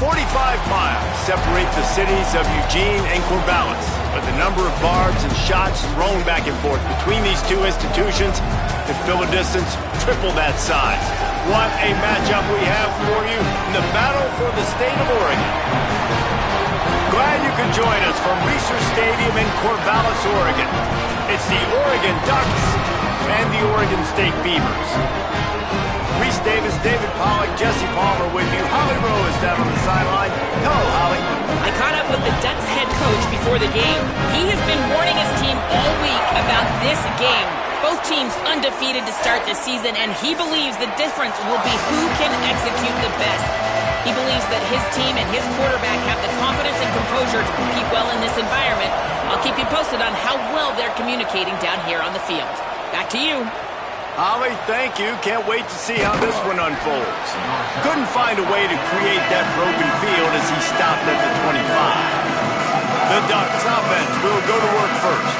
45 miles separate the cities of Eugene and Corvallis, but the number of barbs and shots thrown back and forth between these two institutions could fill a distance triple that size. What a matchup we have for you in the battle for the state of Oregon. Glad you could join us from Research Stadium in Corvallis, Oregon. It's the Oregon Ducks and the Oregon State Beavers. Reese Davis, David Pollack, Jesse Palmer with you. Holly Rowe is down on the sideline. Hello, Holly. I caught up with the Ducks head coach before the game. He has been warning his team all week about this game. Both teams undefeated to start this season, and he believes the difference will be who can execute the best. He believes that his team and his quarterback have the confidence and composure to compete well in this environment. I'll keep you posted on how well they're communicating down here on the field. Back to you. Holly, thank you. Can't wait to see how this one unfolds. Couldn't find a way to create that broken field as he stopped at the 25. The Ducks offense will go to work first.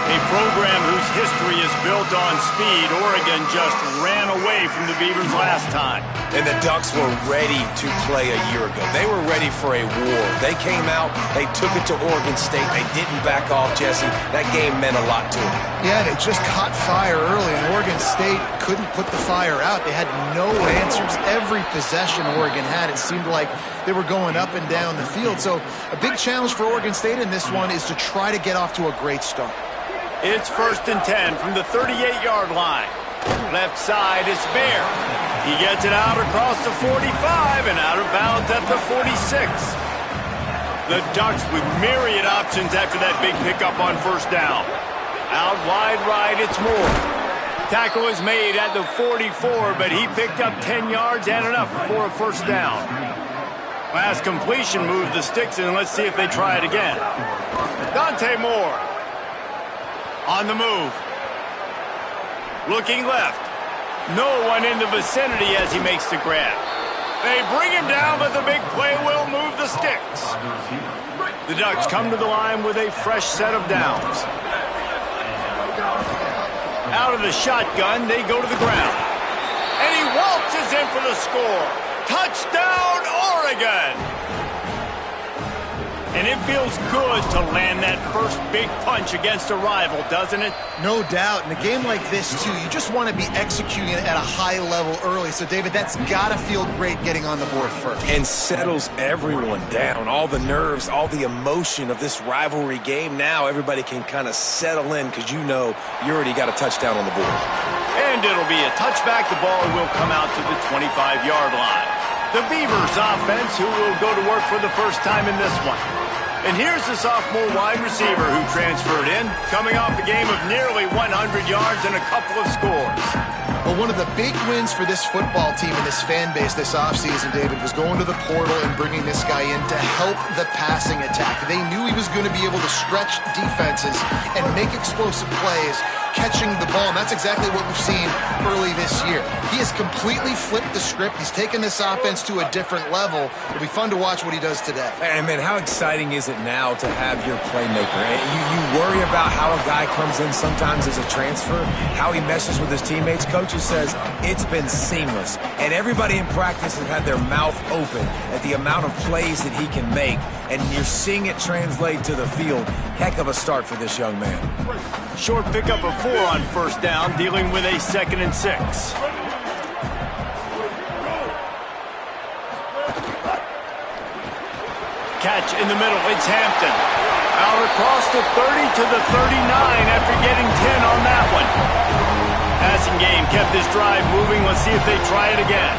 A program whose history is built on speed. Oregon just ran away from the Beavers last time. And the Ducks were ready to play a year ago. They were ready for a war. They came out, they took it to Oregon State. They didn't back off, Jesse. That game meant a lot to them. Yeah, they just caught fire early, and Oregon State couldn't put the fire out. They had no answers. Every possession Oregon had, it seemed like they were going up and down the field. So a big challenge for Oregon State in this one is to try to get off to a great start. It's 1st and 10 from the 38-yard line. Left side is Bear. He gets it out across the 45 and out of bounds at the 46. The Ducks with myriad options after that big pickup on first down. Out wide right, it's Moore. Tackle is made at the 44, but he picked up 10 yards and enough for a first down. Last completion moved the sticks, and let's see if they try it again. Dante Moore. On the move. Looking left. No one in the vicinity as he makes the grab. They bring him down, but the big play will move the sticks. The Ducks come to the line with a fresh set of downs. Out of the shotgun, they go to the ground. And he waltzes in for the score. Touchdown, Oregon! And it feels good to land that first big punch against a rival, doesn't it? No doubt. In a game like this, too, you just want to be executing it at a high level early. So, David, that's got to feel great getting on the board first. And settles everyone down. All the nerves, all the emotion of this rivalry game. Now everybody can kind of settle in because you know you already got a touchdown on the board. And it'll be a touchback. The ball will come out to the 25-yard line. The Beavers offense, who will go to work for the first time in this one. And here's the sophomore wide receiver who transferred in, coming off a game of nearly 100 yards and a couple of scores. Well, one of the big wins for this football team and this fan base this offseason, David, was going to the portal and bringing this guy in to help the passing attack. They knew he was going to be able to stretch defenses and make explosive plays, catching the ball, and that's exactly what we've seen early this year. He has completely flipped the script. He's taken this offense to a different level. It'll be fun to watch what he does today. And, man, how exciting is it now to have your playmaker? You worry about how a guy comes in sometimes as a transfer, how he meshes with his teammates. Coaches says it's been seamless. And everybody in practice has had their mouth open at the amount of plays that he can make. And you're seeing it translate to the field. Heck of a start for this young man. Short pickup of 4 on first down, dealing with a 2nd and 6. Catch in the middle, it's Hampton. Out across the 30 to the 39 after getting 10 on that one. Passing game kept this drive moving. Let's see if they try it again.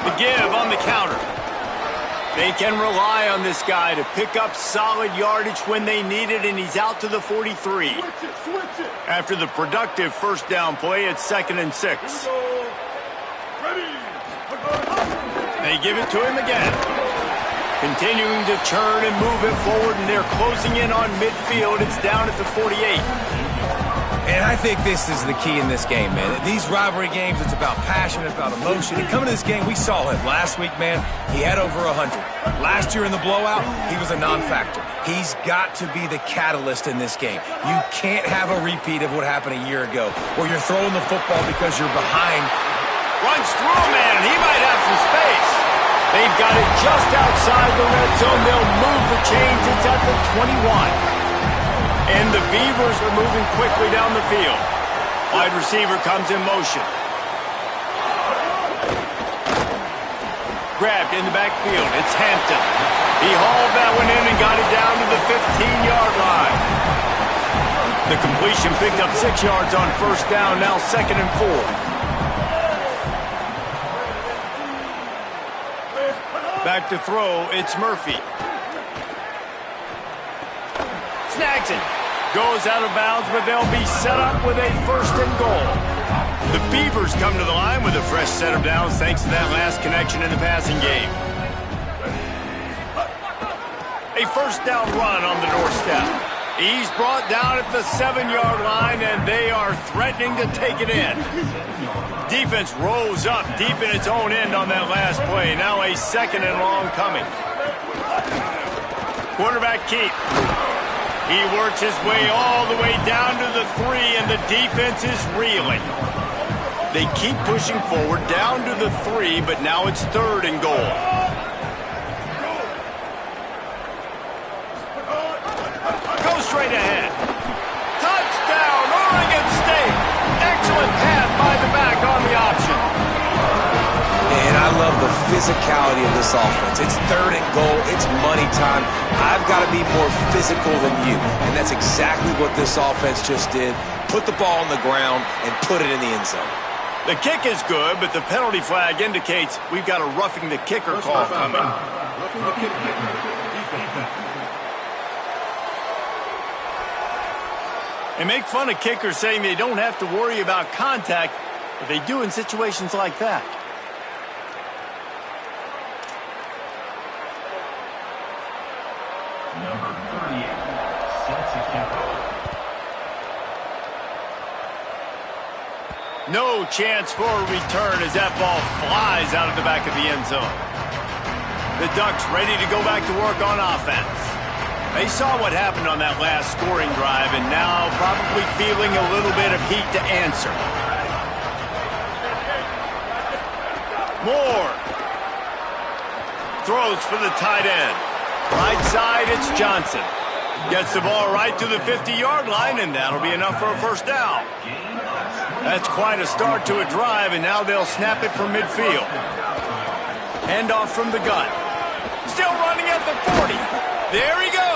The give on the counter. They can rely on this guy to pick up solid yardage when they need it, and he's out to the 43. After the productive first down play, it's 2nd and 6. They give it to him again. Continuing to churn and move it forward, and they're closing in on midfield. It's down at the 48. And I think this is the key in this game, man. These rivalry games, it's about passion, it's about emotion. And coming to this game, we saw him last week, man. He had over 100. Last year in the blowout, he was a non-factor. He's got to be the catalyst in this game. You can't have a repeat of what happened a year ago, where you're throwing the football because you're behind Runs through a man, and he might have some space. They've got it just outside the red zone. They'll move the chains. It's at the 21. And the Beavers are moving quickly down the field. Wide receiver comes in motion. Grabbed in the backfield. It's Hampton. He hauled that one in and got it down to the 15-yard line. The completion picked up 6 yards on first down. Now 2nd and 4. Back to throw, it's Murphy. Snags it. Goes out of bounds, but they'll be set up with a 1st and goal. The Beavers come to the line with a fresh set of downs thanks to that last connection in the passing game. A 1st down run on the doorstep. He's brought down at the 7-yard line, and they are threatening to take it in. Defense rose up deep in its own end on that last play. Now a 2nd and long coming. Quarterback keep. He works his way all the way down to the 3, and the defense is reeling. They keep pushing forward down to the 3, but now it's 3rd and goal. Go straight ahead. Touchdown, Oregon State. Excellent pass by the back on the option. And I love the physicality of this offense. It's 3rd and goal. It's money time. I've got to be more physical than you. And that's exactly what this offense just did. Put the ball on the ground and put it in the end zone. The kick is good, but the penalty flag indicates we've got a roughing the kicker call coming. They make fun of kickers saying they don't have to worry about contact, but they do in situations like that. Number 38 sets a kickoff. No chance for a return as that ball flies out of the back of the end zone. The Ducks ready to go back to work on offense. They saw what happened on that last scoring drive and now probably feeling a little bit of heat to answer. Moore throws for the tight end. Right side, it's Johnson. Gets the ball right to the 50-yard line, and that'll be enough for a 1st down. That's quite a start to a drive, and now they'll snap it from midfield. Handoff from the gun. Still running at the 40. There he goes.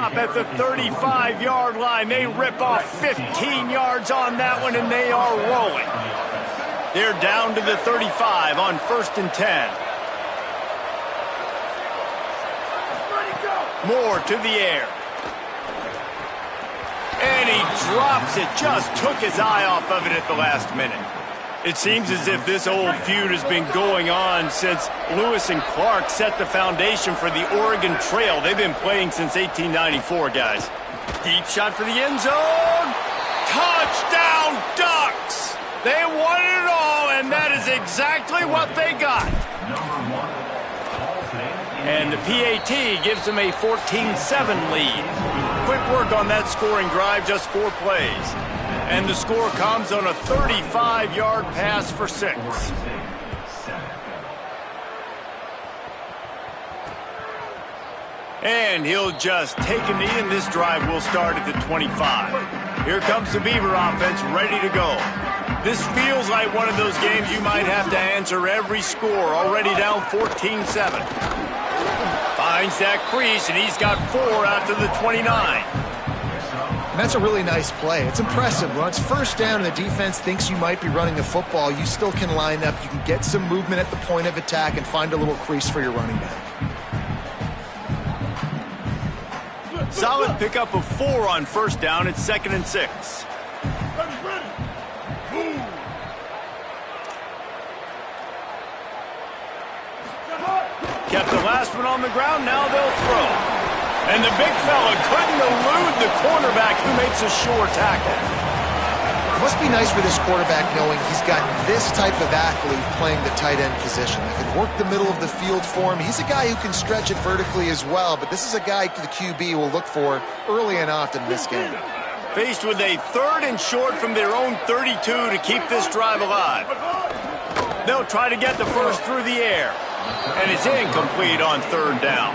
Up at the 35-yard line. They rip off 15 yards on that one, and they are rolling. They're down to the 35 on 1st and 10. Moore to the air. And he drops it. Just took his eye off of it at the last minute. It seems as if this old feud has been going on since Lewis and Clark set the foundation for the Oregon Trail. They've been playing since 1894, guys. Deep shot for the end zone. Touchdown, Ducks! They won it all, and that is exactly what they got. And the PAT gives them a 14-7 lead. Quick work on that scoring drive, just 4 plays. And the score comes on a 35-yard pass for 6. And he'll just take a knee, and this drive will start at the 25. Here comes the Beaver offense ready to go. This feels like one of those games you might have to answer every score. Already down 14-7. Finds that crease, and he's got 4 out to the 29. And that's a really nice play. It's impressive. When it's first down and the defense thinks you might be running the football, you still can line up. You can get some movement at the point of attack and find a little crease for your running back. Solid pickup of 4 on 1st down. It's 2nd and 6. Kept the last one on the ground. Now they'll throw. And the big fella couldn't elude the cornerback who makes a sure tackle. It must be nice for this quarterback knowing he's got this type of athlete playing the tight end position. That can work the middle of the field for him. He's a guy who can stretch it vertically as well, but this is a guy the QB will look for early and often in this game. Faced with a 3rd and short from their own 32 to keep this drive alive. They'll try to get the first through the air. And it's incomplete on 3rd down.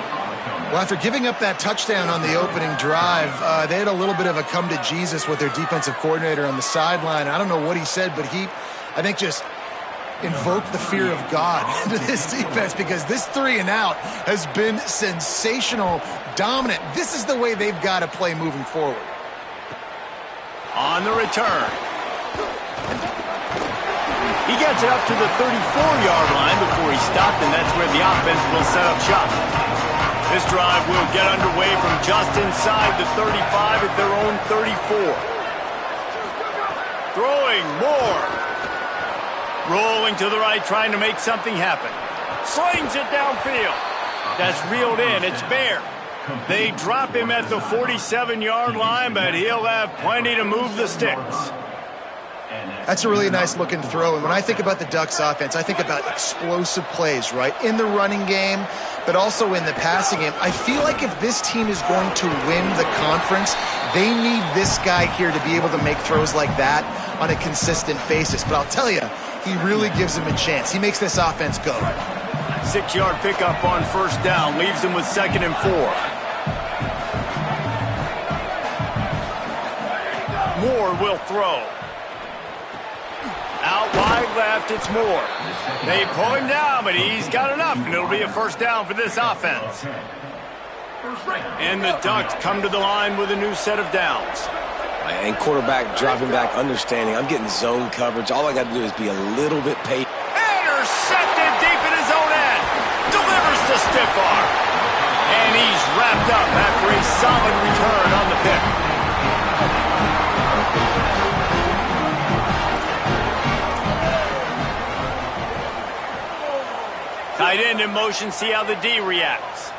Well, after giving up that touchdown on the opening drive, they had a little bit of a come to Jesus with their defensive coordinator on the sideline. I don't know what he said, but he, I think, just invoked the fear of God into this defense because this 3 and out has been sensational, dominant. This is the way they've got to play moving forward. On the return. He gets it up to the 34-yard line before he stopped, and that's where the offense will set up shop. This drive will get underway from just inside the 35 at their own 34. Throwing Moore. Rolling to the right, trying to make something happen. Slings it downfield. That's reeled in. It's Bear. They drop him at the 47-yard line, but he'll have plenty to move the sticks. That's a really nice looking throw. And when I think about the Ducks offense, I think about explosive plays, right? In the running game, but also in the passing game. I feel like if this team is going to win the conference, they need this guy here to be able to make throws like that on a consistent basis. But I'll tell you, he really gives them a chance. He makes this offense go. 6-yard pickup on 1st down. Leaves them with 2nd and 4. Moore will throw. Out wide left, it's Moore. They pull him down, but he's got enough, and it'll be a 1st down for this offense. And the Ducks come to the line with a new set of downs. And quarterback dropping back, understanding. I'm getting zone coverage. All I got to do is be a little bit patient. Intercepted deep in his own end. Delivers the stiff arm. And he's wrapped up after a solid return on the pick. Tight end in motion, see how the D reacts.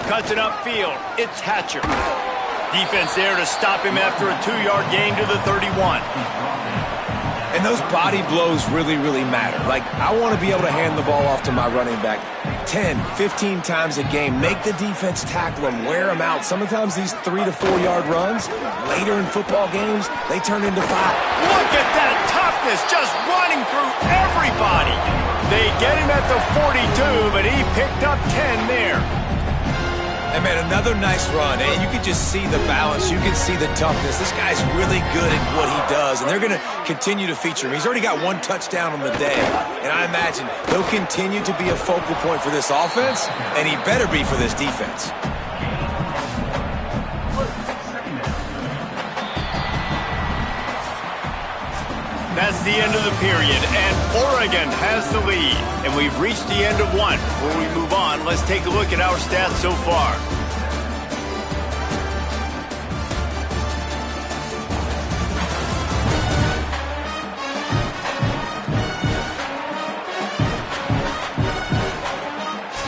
Cuts it upfield. It's Hatcher. Defense there to stop him after a 2-yard gain to the 31. And those body blows really, really matter. Like, I want to be able to hand the ball off to my running back 10, 15 times a game. Make the defense tackle him, wear him out. Sometimes these 3 to 4 yard runs, later in football games, they turn into 5. Look at that toughness, just running through everybody. They get him at the 42, but he picked up 10 there. And, man, another nice run. And you can just see the balance. You can see the toughness. This guy's really good at what he does, and they're going to continue to feature him. He's already got 1 touchdown on the day, and I imagine he'll continue to be a focal point for this offense, and he better be for this defense. That's the end of the period, and Oregon has the lead. And we've reached the end of one. Before we move on, let's take a look at our stats so far.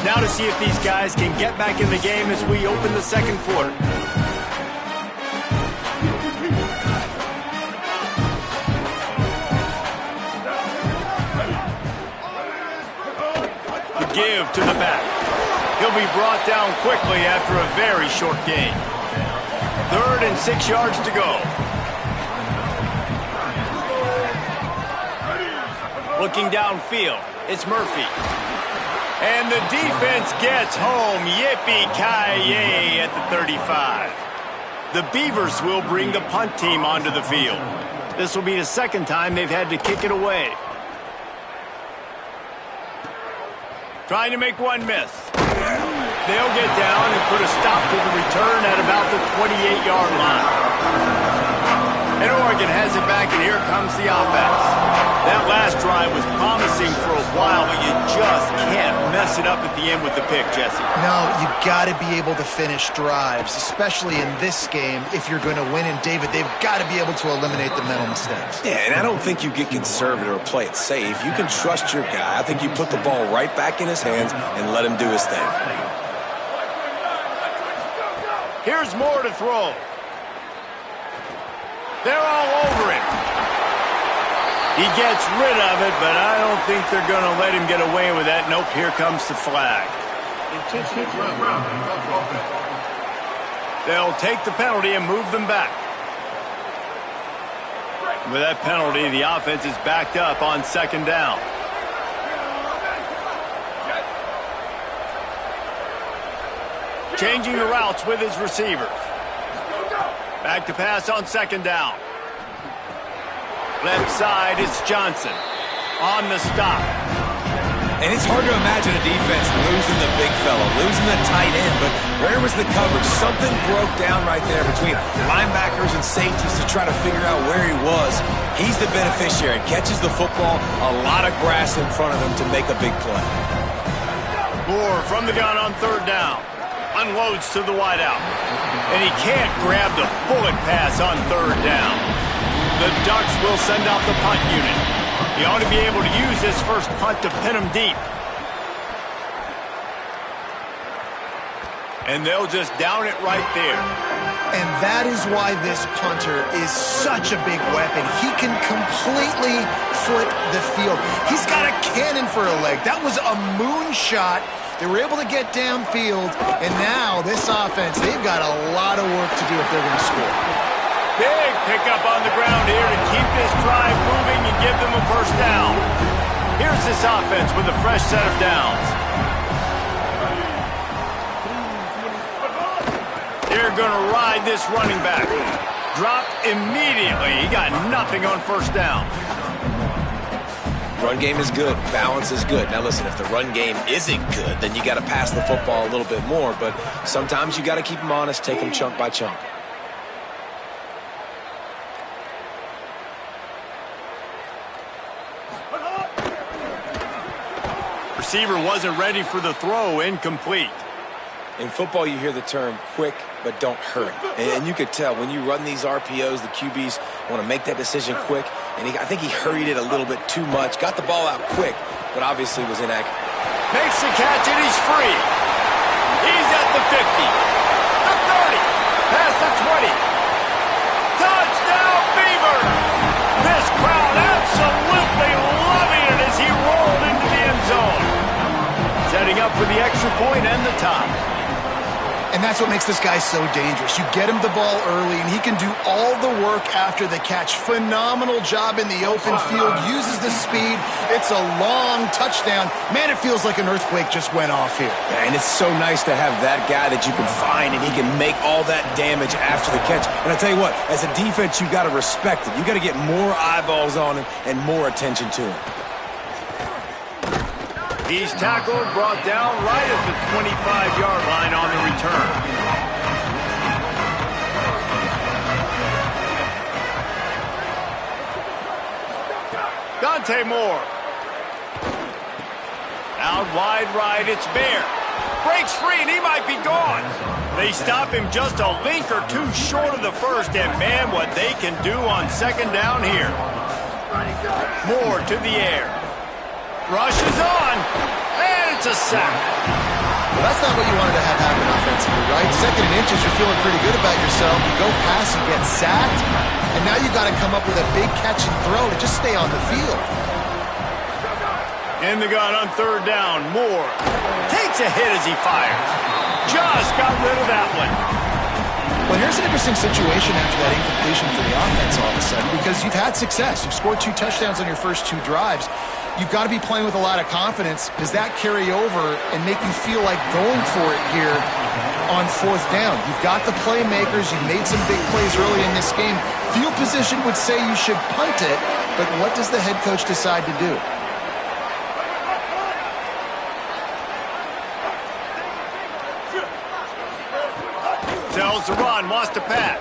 Now to see if these guys can get back in the game as we open the second quarter. Give to the back. He'll be brought down quickly after a very short gain. 3rd and 6 yards to go. Looking downfield, it's Murphy. And the defense gets home. Yippee-ki-yay at the 35. The Beavers will bring the punt team onto the field. This will be the second time they've had to kick it away. Trying to make one miss. They'll get down and put a stop to the return at about the 28-yard line. And Oregon has it back, and here comes the offense. That last drive was promising for a while, but you just can't mess it up at the end with the pick, Jesse. No, you got to be able to finish drives, especially in this game. If you're going to win, and David, they've got to be able to eliminate the mental mistakes. Yeah, and I don't think you get conservative or play it safe. You can trust your guy. I think you put the ball right back in his hands and let him do his thing. Here's more to throw. They're all over it. He gets rid of it, but I don't think they're going to let him get away with that. Nope, here comes the flag. They'll take the penalty and move them back. With that penalty, the offense is backed up on 2nd down. Changing the routes with his receivers. Back to pass on 2nd down. Left side, it's Johnson. On the stop. And it's hard to imagine a defense losing the big fella, losing the tight end, but where was the coverage? Something broke down right there between linebackers and safeties to try to figure out where he was. He's the beneficiary. Catches the football, a lot of grass in front of him to make a big play. Moore from the gun on 3rd down. Unloads to the wideout. And he can't grab the bullet pass on 3rd down. The Ducks will send out the punt unit. He ought to be able to use this first punt to pin him deep. And they'll just down it right there. And that is why this punter is such a big weapon. He can completely flip the field. He's got a cannon for a leg. That was a moonshot. They were able to get downfield, and now this offense, they've got a lot of work to do if they're going to score. Big pickup on the ground here to keep this drive moving and give them a first down. Here's this offense with a fresh set of downs. They're going to ride this running back. Dropped immediately. He got nothing on 1st down. Run game is good. Balance is good. Now listen, if the run game isn't good, then you got to pass the football a little bit more. But sometimes you got to keep them honest, take them chunk by chunk. Receiver wasn't ready for the throw. Incomplete. In football, you hear the term quick, but don't hurry. And you could tell when you run these RPOs, the QBs want to make that decision quick. And I think he hurried it a little bit too much. Got the ball out quick, but obviously was inaccurate. Makes the catch, and he's free. He's at the 50, the 30, past the 20. Touchdown, Beavers! This crowd absolutely loving it as he rolled into the end zone. Setting up for the extra point and the top. And that's what makes this guy so dangerous. You get him the ball early, and he can do all the work after the catch. Phenomenal job in the open field. Uses the speed. It's a long touchdown. Man, it feels like an earthquake just went off here. Yeah, and it's so nice to have that guy that you can find, and he can make all that damage after the catch. And I tell you what, as a defense, you got to respect it. You got to get more eyeballs on him and more attention to him. He's tackled, brought down right at the 25-yard line on the return. Moore. Out wide right, it's Bear. Breaks free, and he might be gone. They stop him just a link or two short of the first, and man, what they can do on second down here. Moore to the air. Rushes on, and it's a sack. Well, that's not what you wanted to have happen offensively, right? Second and inches, you're feeling pretty good about yourself. You go past, you get sacked, and now you got to come up with a big catch and throw to just stay on the field. In the gun on third down, Moore takes a hit as he fires. Just got rid of that one. Well, here's an interesting situation after that incompletion for the offense all of a sudden, because you've had success. You've scored 2 touchdowns on your first 2 drives. You've got to be playing with a lot of confidence. Does that carry over and make you feel like going for it here on fourth down? You've got the playmakers. You've made some big plays early in this game. Field position would say you should punt it, but what does the head coach decide to do? Tells to run, wants to pass.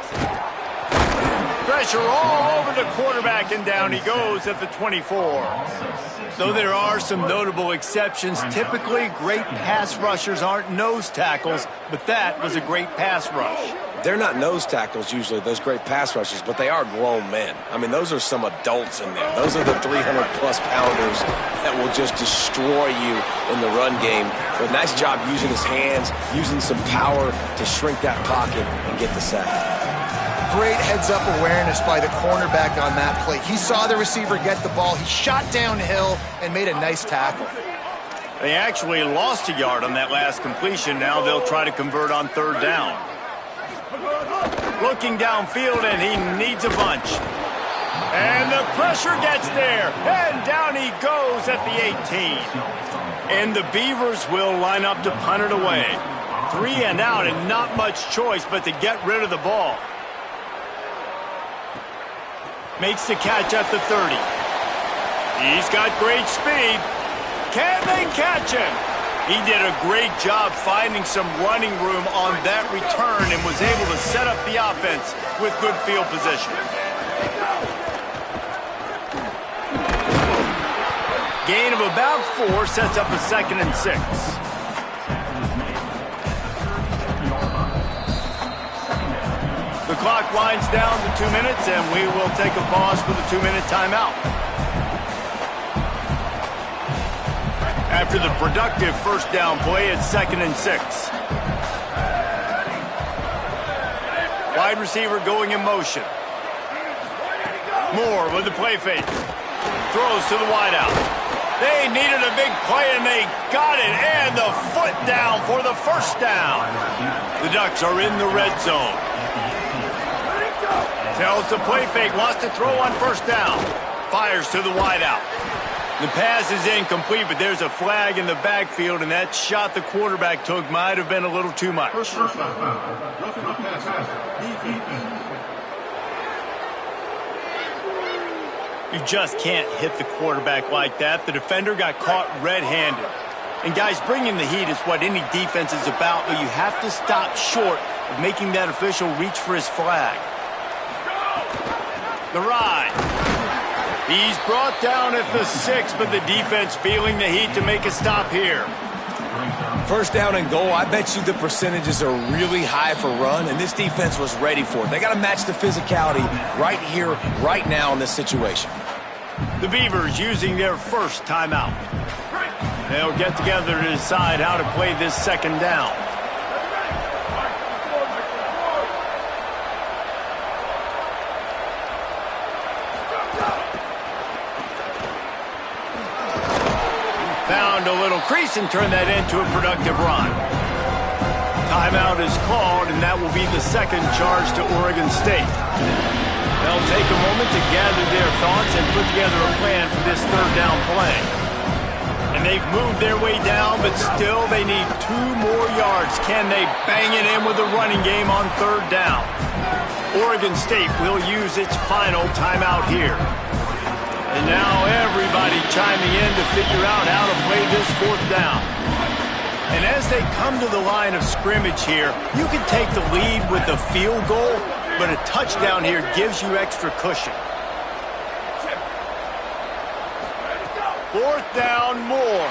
Pressure all over the quarterback, and down he goes at the 24. Though there are some notable exceptions, typically great pass rushers aren't nose tackles, but that was a great pass rush. They're not nose tackles usually, those great pass rushers, but they are grown men. I mean, those are some adults in there. Those are the 300-plus pounders that will just destroy you in the run game. But nice job using his hands, using some power to shrink that pocket and get the sack. Great heads-up awareness by the cornerback on that play. He saw the receiver get the ball. He shot downhill and made a nice tackle. They actually lost a yard on that last completion. Now they'll try to convert on third down. Looking downfield, and he needs a bunch. And the pressure gets there, and down he goes at the 18. And the Beavers will line up to punt it away. 3 and out, and not much choice but to get rid of the ball. Makes the catch at the 30. He's got great speed. Can they catch him? He did a great job finding some running room on that return and was able to set up the offense with good field position. Gain of about 4 sets up a 2nd and 6. The clock winds down to 2 minutes, and we will take a pause for the 2-minute timeout. After the productive first down play, it's 2nd and 6. Wide receiver going in motion. Moore with the play fake. Throws to the wideout. They needed a big play, and they got it. And the foot down for the first down. The Ducks are in the red zone. Tells the play fake, wants to throw on first down. Fires to the wideout. The pass is incomplete, but there's a flag in the backfield, and that shot the quarterback took might have been a little too much. You just can't hit the quarterback like that. The defender got caught red-handed. And guys, bringing the heat is what any defense is about, but you have to stop short of making that official reach for his flag. The ride. He's brought down at the 6, but the defense feeling the heat to make a stop here. First down and goal, I bet you the percentages are really high for run, and this defense was ready for it. They got to match the physicality right here, right now in this situation. The Beavers using their first timeout. They'll get together to decide how to play this second down. Found a little crease and turned that into a productive run. Timeout is called, and that will be the second charge to Oregon State. They'll take a moment to gather their thoughts and put together a plan for this third down play. And they've moved their way down, but still they need 2 more yards. Can they bang it in with a running game on third down? Oregon State will use its final timeout here. And now everybody chiming in to figure out how to play this fourth down. And as they come to the line of scrimmage here, you can take the lead with a field goal, but a touchdown here gives you extra cushion. 4th down, Moore.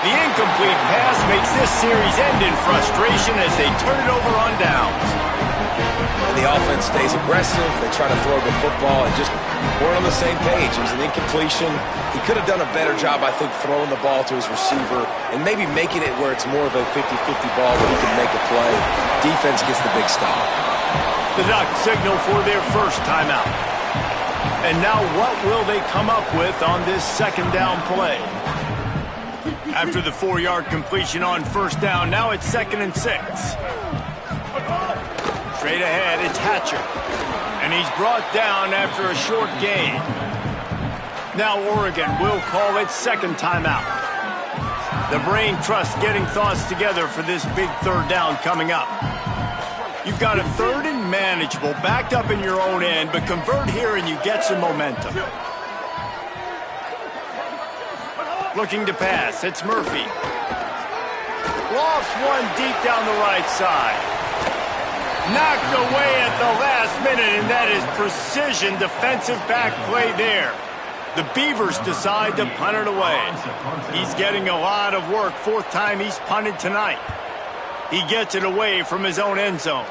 The incomplete pass makes this series end in frustration as they turn it over on downs. And the offense stays aggressive. They try to throw the football and just weren't on the same page. It was an incompletion. He could have done a better job, I think, throwing the ball to his receiver and maybe making it where it's more of a 50-50 ball where he can make a play. Defense gets the big stop. The Ducks signal for their first timeout. And now what will they come up with on this 2nd down play? After the 4-yard completion on 1st down, now it's 2nd and 6. Straight ahead, it's Hatcher. And he's brought down after a short gain. Now Oregon will call its 2nd timeout. The brain trust getting thoughts together for this big 3rd down coming up. You've got a 3rd and manageable, backed up in your own end, but convert here and you get some momentum. Looking to pass, it's Murphy. Lofts one deep down the right side. Knocked away at the last minute, and that is precision defensive back play there. The Beavers decide to punt it away. He's getting a lot of work, 4th time he's punted tonight. He gets it away from his own end zone.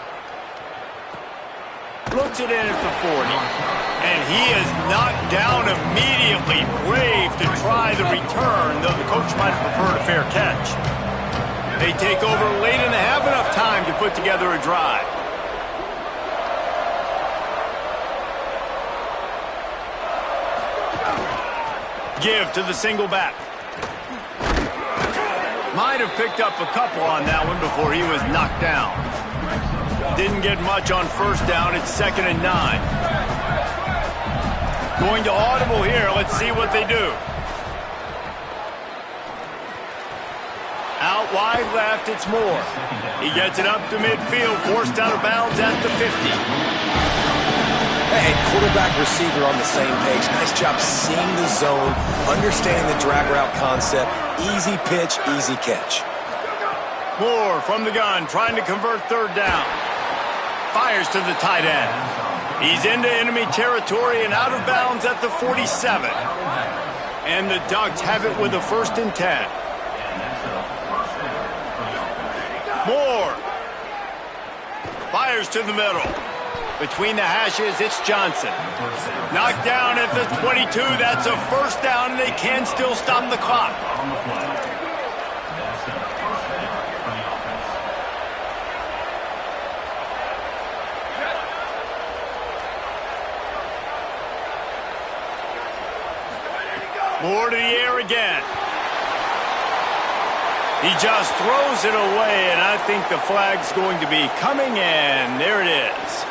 Looks it in at the 40. And he is knocked down immediately. Brave to try the return, though the coach might have preferred a fair catch. They take over late and have enough time to put together a drive. Give to the single back. Might have picked up a couple on that one before he was knocked down. Didn't get much on 1st down. It's 2nd and 9. Going to audible here. Let's see what they do. Out wide left, it's Moore. He gets it up to midfield, forced out of bounds at the 50. And quarterback receiver on the same page. Nice job seeing the zone, understanding the drag route concept. Easy pitch, easy catch. Moore from the gun, trying to convert 3rd down. Fires to the tight end. He's into enemy territory and out of bounds at the 47. And the Ducks have it with a 1st and 10. Moore. Fires to the middle. Between the hashes, it's Johnson. Knocked down at the 22. That's a 1st down, and they can still stop the clock. Moore to the air again. He just throws it away, and I think the flag's going to be coming in. There it is.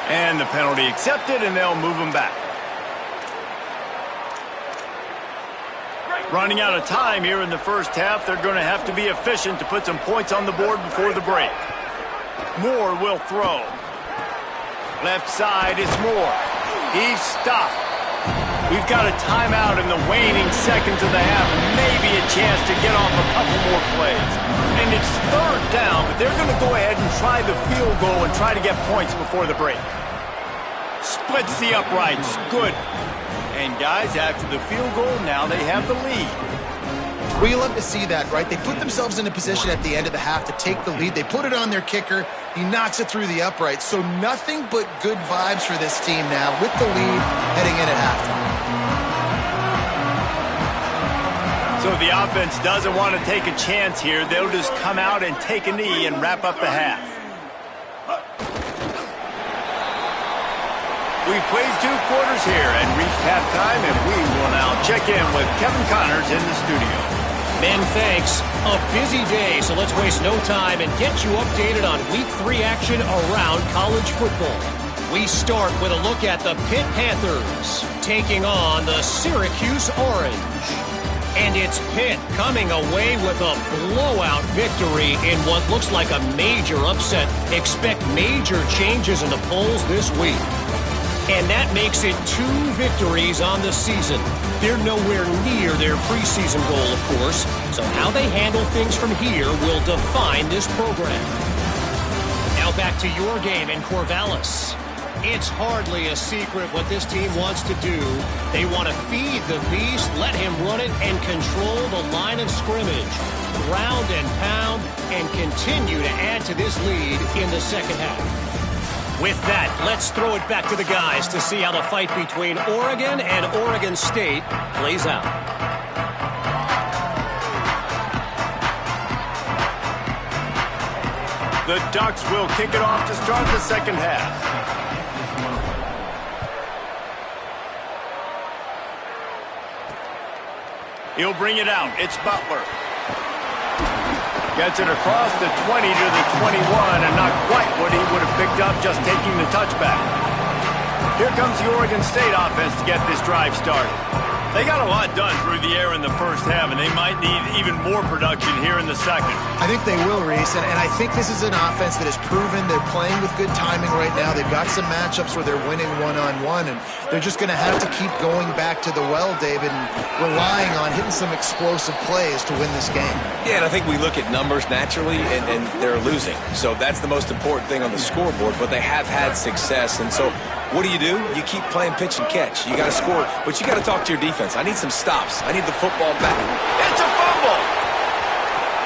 And the penalty accepted, and they'll move him back. Running out of time here in the 1st half. They're going to have to be efficient to put some points on the board before the break. Moore will throw. Left side, it's Moore. He's stopped. We've got a timeout in the waning seconds of the half. Maybe a chance to get off a couple more plays. And it's 3rd down, but they're going to go ahead and try the field goal and try to get points before the break. Splits the uprights. Good. And guys, after the field goal, now they have the lead. Well, you love to see that, right? They put themselves in a position at the end of the half to take the lead. They put it on their kicker. He knocks it through the uprights. So nothing but good vibes for this team now with the lead heading in at halftime. So the offense doesn't want to take a chance here. They'll just come out and take a knee and wrap up the half. We've played 2 quarters here and reached halftime, and we will now check in with Kevin Connors in the studio. Ben, thanks. A busy day, so let's waste no time and get you updated on Week 3 action around college football. We start with a look at the Pitt Panthers taking on the Syracuse Orange. And it's Pitt coming away with a blowout victory in what looks like a major upset. Expect major changes in the polls this week. And that makes it 2 victories on the season. They're nowhere near their preseason goal, of course. So how they handle things from here will define this program. Now back to your game in Corvallis. It's hardly a secret what this team wants to do. They want to feed the beast, let him run it, and control the line of scrimmage. Ground and pound, and continue to add to this lead in the second half. With that, let's throw it back to the guys to see how the fight between Oregon and Oregon State plays out. The Ducks will kick it off to start the second half. He'll bring it out. It's Butler. Gets it across the 20 to the 21, and not quite what he would have picked up just taking the touchback. Here comes the Oregon State offense to get this drive started. They got a lot done through the air in the first half, and they might need even more production here in the second. I think they will, Reese, and I think this is an offense that has proven they're playing with good timing right now. They've got some matchups where they're winning one-on-one, and they're just going to have to keep going back to the well, David, and relying on hitting some explosive plays to win this game. Yeah, and I think we look at numbers naturally, and they're losing. So that's the most important thing on the scoreboard, but they have had success, and so what do? You keep playing pitch and catch. You got to score, but you got to talk to your defense. I need some stops. I need the football back. It's a fumble.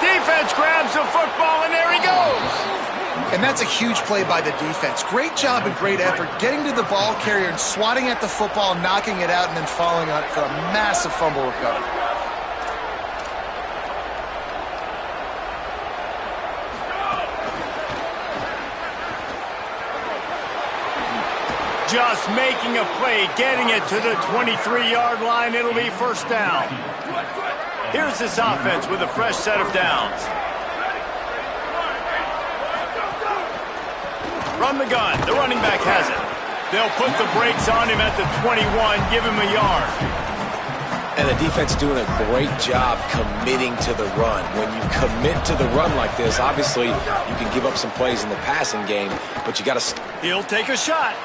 Defense grabs the football, and there he goes. And that's a huge play by the defense. Great job and great effort getting to the ball carrier and swatting at the football, knocking it out, and then falling on it for a massive fumble recovery. Just making a play, getting it to the 23-yard line. It'll be first down. Here's this offense with a fresh set of downs. From the gun, the running back has it. They'll put the brakes on him at the 21, give him a yard. And the defense doing a great job committing to the run. When you commit to the run like this, obviously you can give up some plays in the passing game, but you got to... He'll take a shot.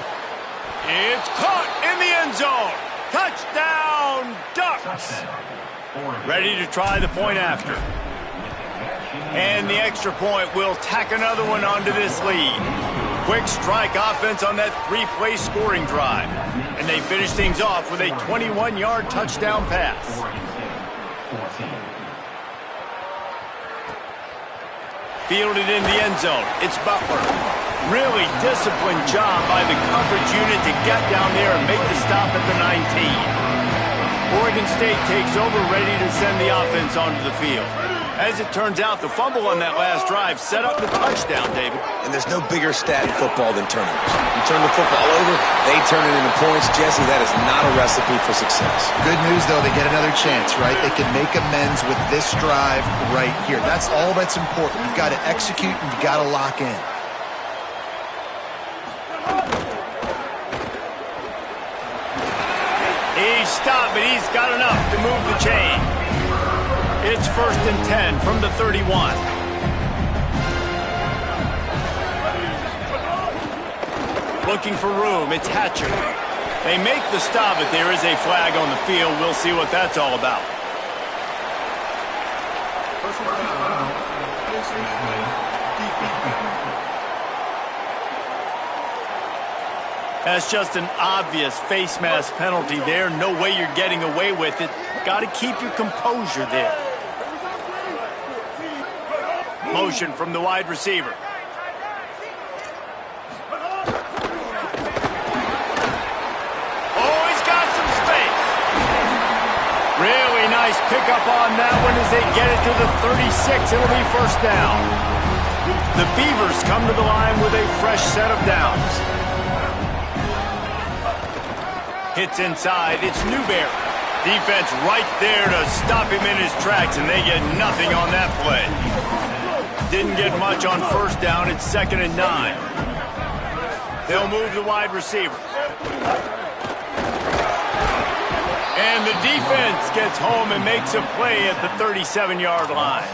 It's caught in the end zone. Touchdown, Ducks. Ready to try the point after. And the extra point will tack another one onto this lead. Quick strike offense on that three-play scoring drive. And they finish things off with a 21-yard touchdown pass. Fielded in the end zone. It's Butler. Really disciplined job by the coverage unit to get down there and make the stop at the 19. Oregon State takes over, ready to send the offense onto the field. As it turns out, the fumble on that last drive set up the touchdown, David. And there's no bigger stat in football than turnovers. You turn the football over, they turn it into points. Jesse, that is not a recipe for success. Good news, though, they get another chance, right? They can make amends with this drive right here. That's all that's important. You've got to execute and you've got to lock in. He's stopped, but he's got enough to move the chain. It's 1st and 10 from the 31. Looking for room, it's Hatcher. They make the stop, but there is a flag on the field. We'll see what that's all about. That's just an obvious face mask penalty there. No way you're getting away with it. Got to keep your composure there. Motion from the wide receiver. Oh, he's got some space. Really nice pickup on that one as they get it to the 36. It'll be first down. The Beavers come to the line with a fresh set of downs. Hits inside, it's Newberry. Defense right there to stop him in his tracks, and they get nothing on that play. Didn't get much on first down, it's 2nd and 9. They'll move the wide receiver. And the defense gets home and makes a play at the 37-yard line.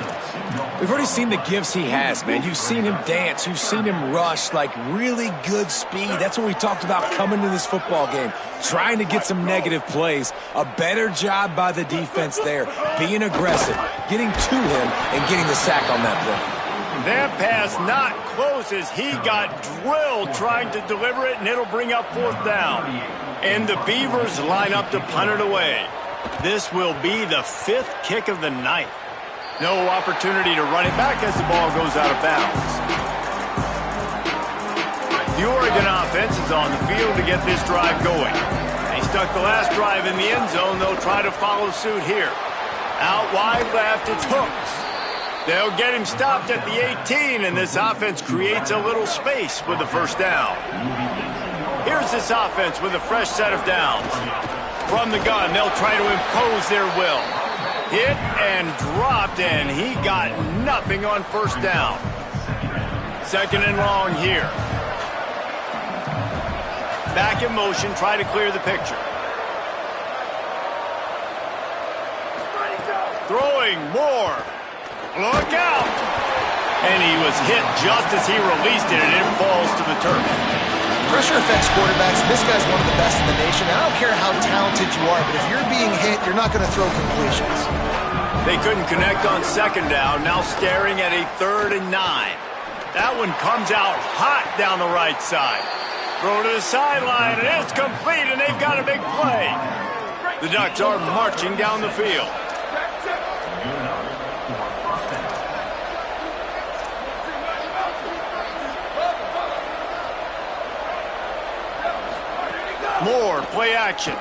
We've already seen the gifts he has, man. You've seen him dance. You've seen him rush, like really good speed. That's what we talked about coming to this football game, trying to get some negative plays. A better job by the defense there, being aggressive, getting to him, and getting the sack on that play. That pass not close as he got drilled trying to deliver it, and it'll bring up 4th down. And the Beavers line up to punt it away. This will be the 5th kick of the night. No opportunity to run it back as the ball goes out of bounds. The Oregon offense is on the field to get this drive going. They stuck the last drive in the end zone. They'll try to follow suit here. Out wide left, it's Hooks. They'll get him stopped at the 18, and this offense creates a little space with the 1st down. Here's this offense with a fresh set of downs. From the gun, they'll try to impose their will. Hit and dropped, and he got nothing on 1st down. 2nd and long here. Back in motion, try to clear the picture. Throwing more. Look out! And he was hit just as he released it, and it falls to the turf. Pressure affects quarterbacks. This guy's one of the best in the nation. I don't care how talented you are, but if you're being hit, you're not going to throw completions. They couldn't connect on 2nd down, now staring at a 3rd and 9. That one comes out hot down the right side. Throw to the sideline, and it's complete, and they've got a big play. The Ducks are marching down the field. Moore, play action.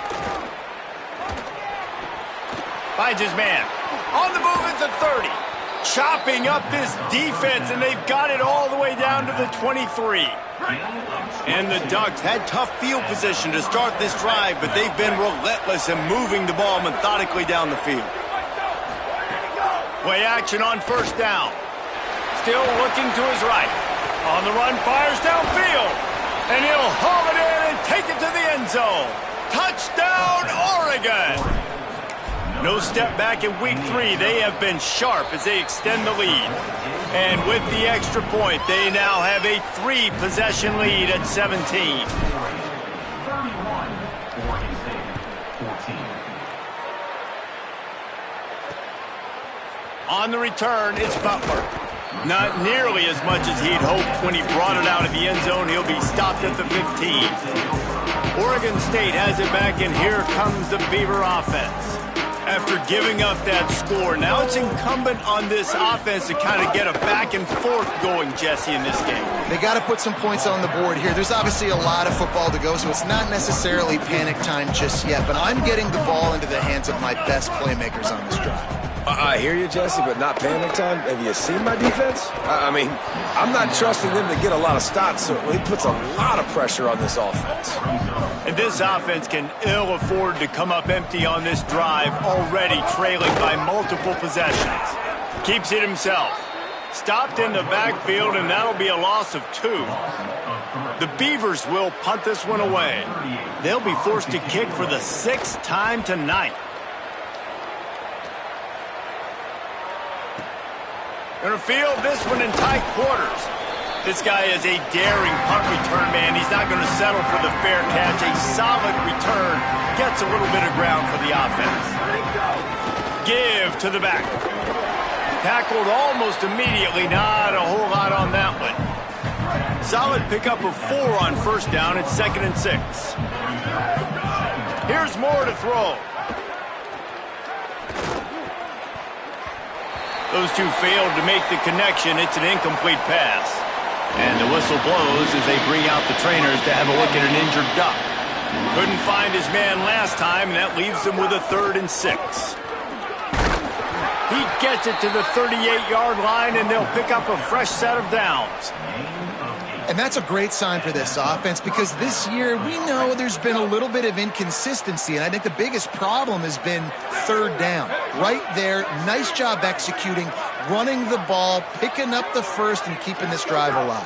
Finds his man. On the move at the 30. Chopping up this defense, and they've got it all the way down to the 23. And the Ducks had tough field position to start this drive, but they've been relentless in moving the ball methodically down the field. Play action on 1st down. Still looking to his right. On the run, fires downfield. And he'll haul it in and take it to the end zone. Touchdown, Oregon! No step back in week 3. They have been sharp as they extend the lead. And with the extra point, they now have a 3-possession lead at 17. 31, Oregon State, 14. On the return, it's Butler. Not nearly as much as he'd hoped when he brought it out of the end zone. He'll be stopped at the 15. Oregon State has it back, and here comes the Beaver offense. After giving up that score, now it's incumbent on this offense to kind of get a back and forth going, Jesse, in this game. They got to put some points on the board here. There's obviously a lot of football to go, so it's not necessarily panic time just yet, but I'm getting the ball into the hands of my best playmakers on this drive. I hear you, Jesse, but not panic time. Have you seen my defense? I mean, I'm not trusting them to get a lot of stops, so it puts a lot of pressure on this offense. And this offense can ill afford to come up empty on this drive, already trailing by multiple possessions. Keeps it himself. Stopped in the backfield, and that'll be a loss of 2. The Beavers will punt this one away. They'll be forced to kick for the 6th time tonight. Gonna field this one in tight quarters. This guy is a daring punt return man. He's not going to settle for the fair catch. A solid return gets a little bit of ground for the offense. Give to the back. Tackled almost immediately. Not a whole lot on that one. Solid pickup of 4 on 1st down. It's 2nd and 6. Here's Moore to throw. Those two failed to make the connection. It's an incomplete pass. And the whistle blows as they bring out the trainers to have a look at an injured Duck. Couldn't find his man last time, and that leaves them with a 3rd and 6. He gets it to the 38-yard line, and they'll pick up a fresh set of downs. And that's a great sign for this offense because this year we know there's been a little bit of inconsistency, and I think the biggest problem has been 3rd down. Right there, nice job executing, running the ball, picking up the 1st, and keeping this drive alive.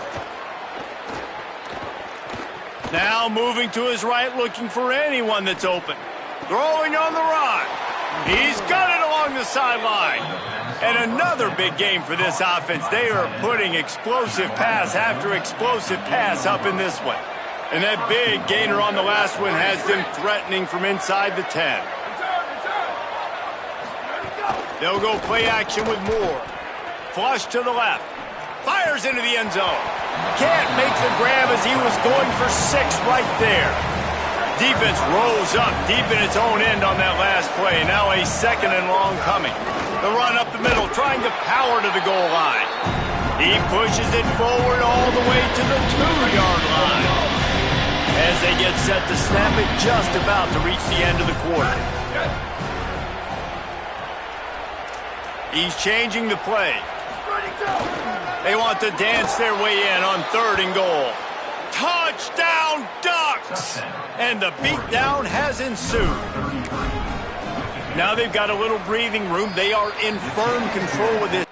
Now moving to his right, looking for anyone that's open. Throwing on the run. He's got it along the sideline. And another big game for this offense. They are putting explosive pass after explosive pass up in this one. And that big gainer on the last one has them threatening from inside the 10. They'll go play action with Moore. Flush to the left. Fires into the end zone. Can't make the grab as he was going for 6 right there. Defense rose up deep in its own end on that last play. Now a 2nd and long coming. The run up the middle, trying to power to the goal line. He pushes it forward all the way to the 2-yard line. As they get set to snap it, just about to reach the end of the quarter. He's changing the play. They want to dance their way in on 3rd and goal. Touchdown, Ducks! And the beatdown has ensued. Now they've got a little breathing room. They are in firm control of this.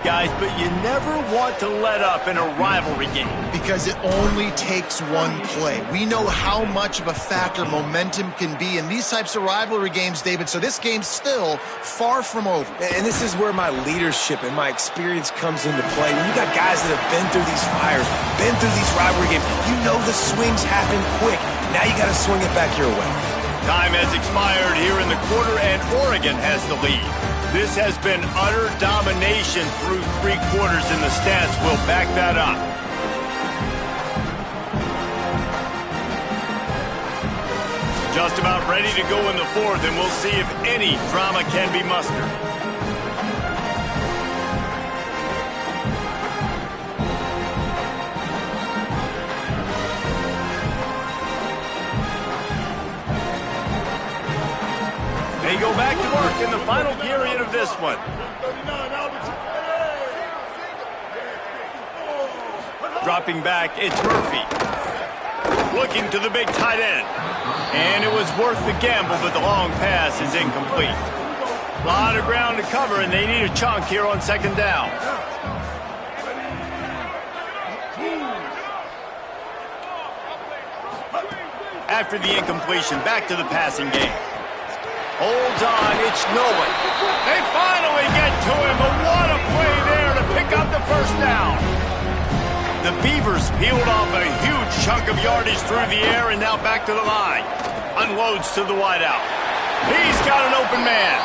Guys, but you never want to let up in a rivalry game. Because it only takes one play. We know how much of a factor momentum can be in these types of rivalry games, David, so this game's still far from over. And this is where my leadership and my experience comes into play. When you got guys that have been through these fires, been through these rivalry games, you know the swings happen quick. Now you got to swing it back your way. Time has expired here in the quarter, and Oregon has the lead. This has been utter domination through 3 quarters, and the stats will back that up. Just about ready to go in the 4th, and we'll see if any drama can be mustered. final period of this one. Dropping back, it's Murphy. Looking to the big tight end. And it was worth the gamble, but the long pass is incomplete. A lot of ground to cover, and they need a chunk here on second down. After the incompletion, back to the passing game. Holds on, it's Nolan. They finally get to him, but what a play there to pick up the first down. The Beavers peeled off a huge chunk of yardage through the air and now back to the line. Unloads to the wideout. He's got an open man.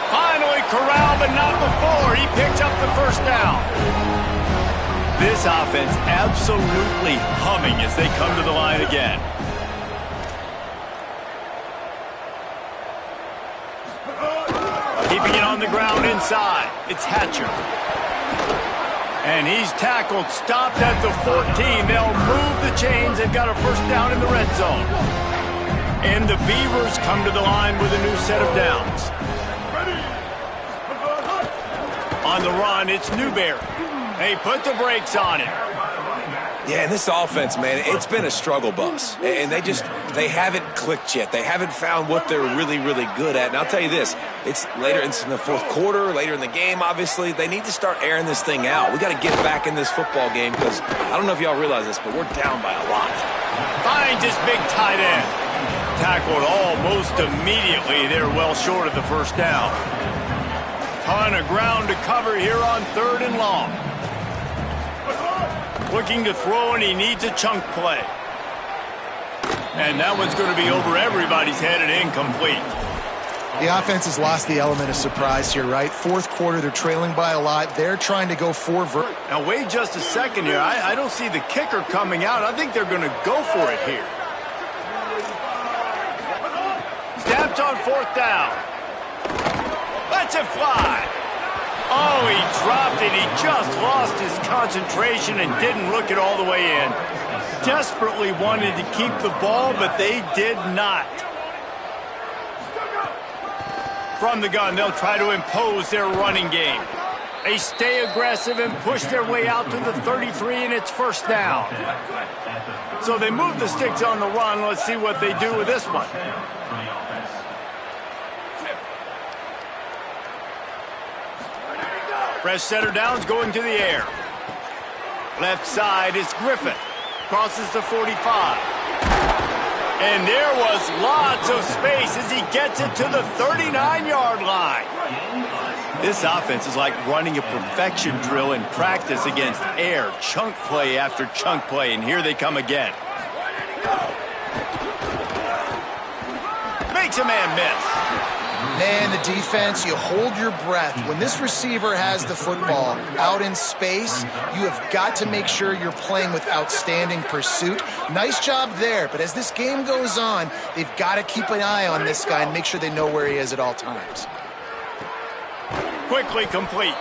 Finally corralled, but not before. He picks up the first down. This offense absolutely humming as they come to the line again. Keeping it on the ground inside. It's Hatcher. And he's tackled, stopped at the 14. They'll move the chains. They've got a first down in the red zone. And the Beavers come to the line with a new set of downs. On the run, it's Newberry. They put the brakes on him. Yeah, and this offense, man, it's been a struggle bus. And they haven't clicked yet. They haven't found what they're really, really good at. And I'll tell you this, it's later in the fourth quarter, later in the game, obviously. They need to start airing this thing out. We got to get back in this football game because I don't know if y'all realize this, but we're down by a lot. Finds this big tight end. Tackled almost immediately. They're well short of the first down. Ton of ground to cover here on third and long. Looking to throw, and he needs a chunk play. And that one's going to be over everybody's head and incomplete. The offense has lost the element of surprise here, right? Fourth quarter, they're trailing by a lot. They're trying to go for... Now, wait just a second here. I don't see the kicker coming out. I think they're going to go for it here. Snaps on fourth down. Lets it fly. Oh, he dropped it. He just lost his concentration and didn't look it all the way in. Desperately wanted to keep the ball, but they did not. From the gun, they'll try to impose their running game. They stay aggressive and push their way out to the 33, and it's first down. So they move the sticks on the run. Let's see what they do with this one. Fresh setter downs going to the air. Left side is Griffin. Crosses the 45. And there was lots of space as he gets it to the 39-yard line. This offense is like running a perfection drill in practice against air. Chunk play after chunk play, and here they come again. Makes a man miss. Man, the defense, you hold your breath. When this receiver has the football out in space, you have got to make sure you're playing with outstanding pursuit. Nice job there, but as this game goes on, they've got to keep an eye on this guy and make sure they know where he is at all times. Quickly complete.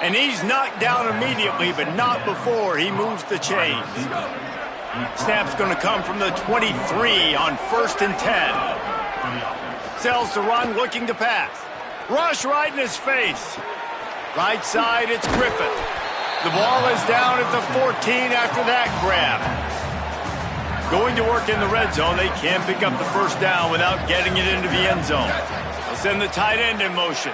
And he's knocked down immediately, but not before he moves the chains. Snap's going to come from the 23 on 1st and 10. Sells the run, looking to pass. Rush right in his face. Right side, it's Griffin. The ball is down at the 14 after that grab. Going to work in the red zone. They can't pick up the first down without getting it into the end zone. They'll send the tight end in motion.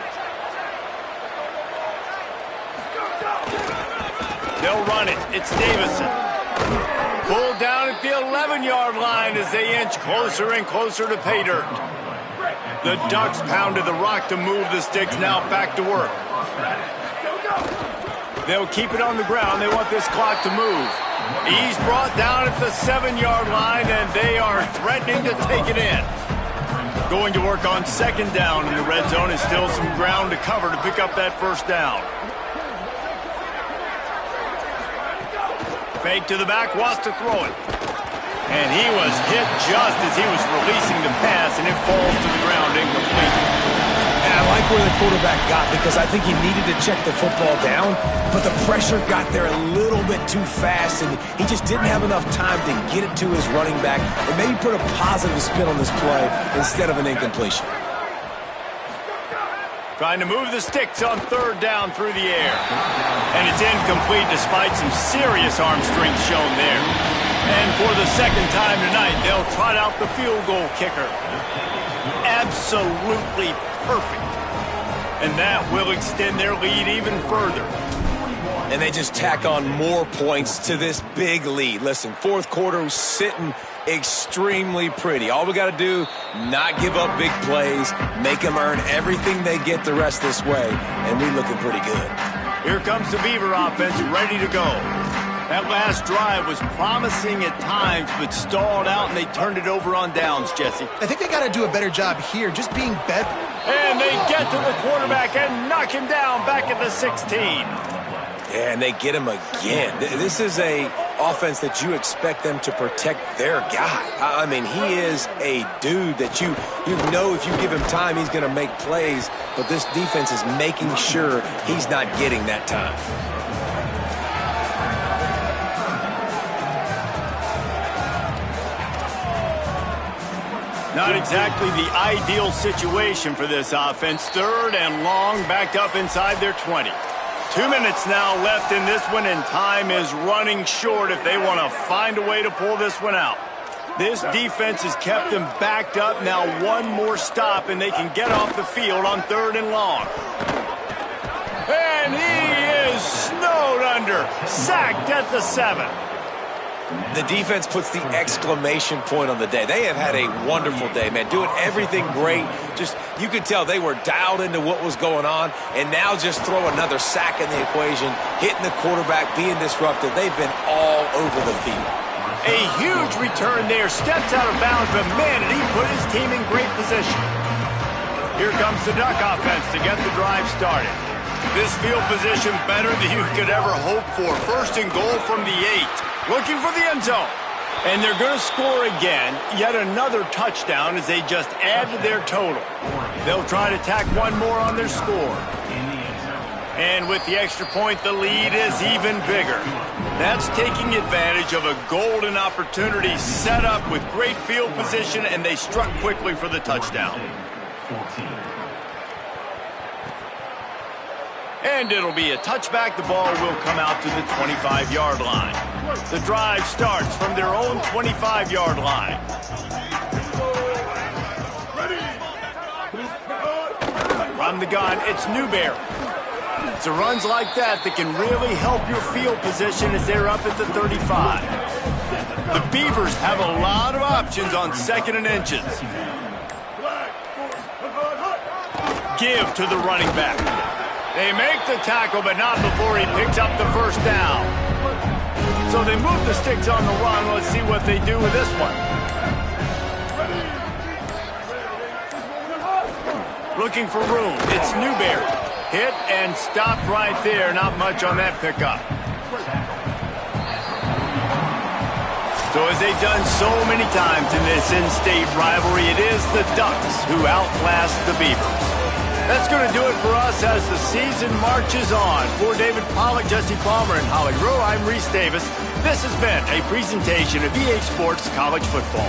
They'll run it. It's Davison. Pulled down at the 11-yard line as they inch closer and closer to pay dirt. The Ducks pounded the rock to move the sticks, now back to work. They'll keep it on the ground. They want this clock to move. He's brought down at the 7-yard line, and they are threatening to take it in. Going to work on second down in the red zone is still some ground to cover to pick up that first down. Fake to the back, wants to throw it. And he was hit just as he was releasing the pass, and it falls to the ground incomplete. And I like where the quarterback got because I think he needed to check the football down, but the pressure got there a little bit too fast, and he just didn't have enough time to get it to his running back and maybe put a positive spin on this play instead of an incompletion. Trying to move the sticks on third down through the air. And it's incomplete despite some serious arm strength shown there. And for the second time tonight, they'll trot out the field goal kicker. Absolutely perfect. And that will extend their lead even further. And they just tack on more points to this big lead. Listen, fourth quarter was sitting extremely pretty. All we got to do, not give up big plays, make them earn everything they get the rest this way, and we looking pretty good. Here comes the Beaver offense ready to go. That last drive was promising at times, but stalled out, and they turned it over on downs, Jesse. I think they got to do a better job here, just being better. And they get to the quarterback and knock him down back at the 16. Yeah, and they get him again. This is a offense that you expect them to protect their guy. I mean, he is a dude that you know if you give him time, he's going to make plays, but this defense is making sure he's not getting that time. Not exactly the ideal situation for this offense. Third and long, backed up inside their 20. 2 minutes now left in this one, and time is running short if they want to find a way to pull this one out. This defense has kept them backed up. Now one more stop, and they can get off the field on third and long. And he is snowed under, sacked at the 7. The defense puts the exclamation point on the day. They have had a wonderful day, man, doing everything great. Just, you could tell they were dialed into what was going on, and now just throw another sack in the equation, hitting the quarterback, being disruptive. They've been all over the field. A huge return there, steps out of bounds, but man, did he put his team in great position. Here comes the Duck offense to get the drive started. This field position better than you could ever hope for. First and goal from the 8. Looking for the end zone. And they're going to score again. Yet another touchdown as they just add to their total. They'll try to tack one more on their score. And with the extra point, the lead is even bigger. That's taking advantage of a golden opportunity set up with great field position, and they struck quickly for the touchdown. And it'll be a touchback. The ball will come out to the 25-yard line. The drive starts from their own 25-yard line. From the gun, it's Newberry. It's runs like that that can really help your field position as they're up at the 35. The Beavers have a lot of options on second and inches. Give to the running back. They make the tackle, but not before he picks up the first down. So they move the sticks on the run. Let's see what they do with this one. Looking for room. It's Newberry. Hit and stopped right there. Not much on that pickup. So as they've done so many times in this in-state rivalry, it is the Ducks who outlast the Beavers. That's going to do it for us as the season marches on. For David Pollack, Jesse Palmer, and Holly Rowe, I'm Reese Davis. This has been a presentation of EA Sports College Football.